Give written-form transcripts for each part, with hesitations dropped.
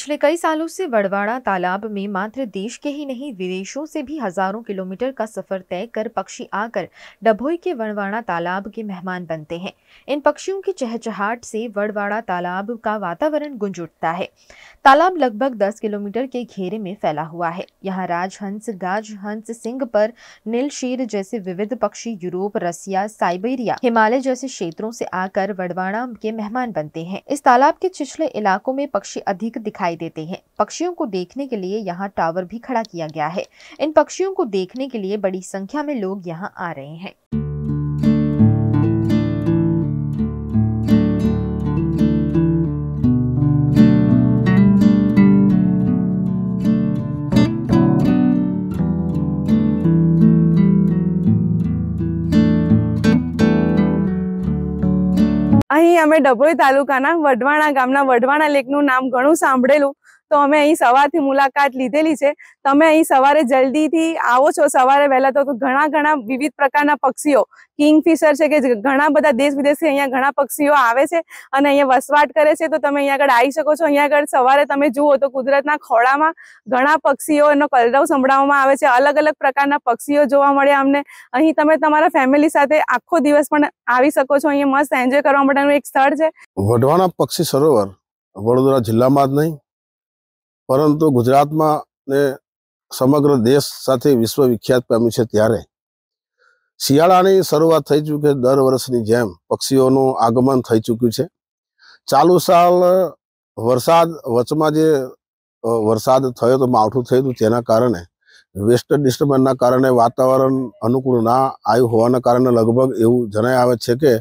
पिछले कई सालों से वड़वाड़ा तालाब में मात्र देश के ही नहीं विदेशों से भी हजारों किलोमीटर का सफर तय कर पक्षी आकर डभोई के वड़वाड़ा तालाब के मेहमान बनते हैं। इन पक्षियों की चहचहाट से वड़वाड़ा तालाब का वातावरण गूंज उठता है। तालाब लगभग 10 किलोमीटर के घेरे में फैला हुआ है। यहाँ राजहंस, गाजहंस, सिंह पर, नीलशीर जैसे विविध पक्षी यूरोप, रसिया, साइबेरिया, हिमालय जैसे क्षेत्रों से आकर वड़वाड़ा के मेहमान बनते हैं। इस तालाब के छिछले इलाकों में पक्षी अधिक दिखाई देते हैं। पक्षियों को देखने के लिए यहाँ टावर भी खड़ा किया गया है। इन पक्षियों को देखने के लिए बड़ी संख्या में लोग यहाँ आ रहे हैं। અહીં અમે ડભોઈ તાલુકાના વઢવાણા ગામના વઢવાણા લેકનું નામ ઘણું સાંભળેલું, તો અમે અહીં સવારથી મુલાકાત લીધેલી છે। તમે અહીં સવારે જલ્દીથી આવો છો, સવારે વહેલા તો ઘણા વિવિધ પ્રકારના પક્ષીઓ, કિંગફિશર છે કે ઘણા બધા દેશ વિદેશથી અહીંયા ઘણા પક્ષીઓ આવે છે અને અહીંયા વસવાટ કરે છે। તો તમે અહીંયા આગળ આવી શકો છો। અહીંયા આગળ સવારે તમે જુઓ તો કુદરતના ખોળામાં ઘણા પક્ષીઓનો કલરવ સંભળાવવામાં આવે છે। અલગ અલગ પ્રકારના પક્ષીઓ જોવા મળે અમને। અહીં તમે તમારા ફેમિલી સાથે આખો દિવસ પણ આવી શકો છો। અહીંયા મસ્ત એન્જોય કરવા માટેનું એક સ્થળ છે। વઢવાણા પક્ષી સરોવર વડોદરા જિલ્લામાં જ નહીં પરંતુ ગુજરાતમાં ને સમગ્ર દેશ સાથે વિશ્વ વિખ્યાત પામ્યું છે। ત્યારે શિયાળાની શરૂઆત થઈ ચૂકી છે। દર વર્ષની જેમ પક્ષીઓનું આગમન થઈ ચૂક્યું છે। ચાલુ સાલ વરસાદ વચમાં જે વરસાદ થયો તો માવઠું થયું હતું, તેના કારણે વેસ્ટર્ન ડિસ્ટર્બન્સના કારણે વાતાવરણ અનુકૂળ ના આવ્યું હોવાના કારણે લગભગ એવું જણાય આવે છે કે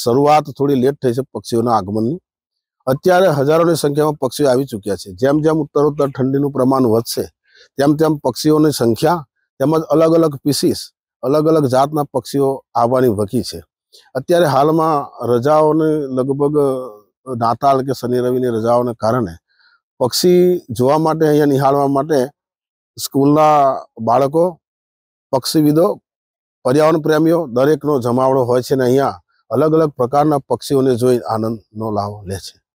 શરૂઆત થોડી લેટ થઈ છે પક્ષીઓના આગમનની। અત્યારે હજારોની સંખ્યામાં પક્ષીઓ આવી ચૂક્યા છે। જેમ જેમ ઉત્તરોત્તર ઠંડીનું પ્રમાણ વધશે તેમ તેમ પક્ષીઓની સંખ્યા તેમજ અલગ અલગ પીસીસ, અલગ અલગ જાતના પક્ષીઓ આવવાની વકી છે। અત્યારે હાલમાં રજાઓને લગભગ નાતાલ કે શનિ રવિની રજાઓને કારણે પક્ષી જોવા માટે, અહીંયા નિહાળવા માટે સ્કૂલના બાળકો, પક્ષીવિદો, પર્યાવરણ પ્રેમીઓ દરેકનો જમાવડો હોય છે અને અહીંયા અલગ અલગ પ્રકારના પક્ષીઓને જોઈ આનંદનો લાભ લે છે।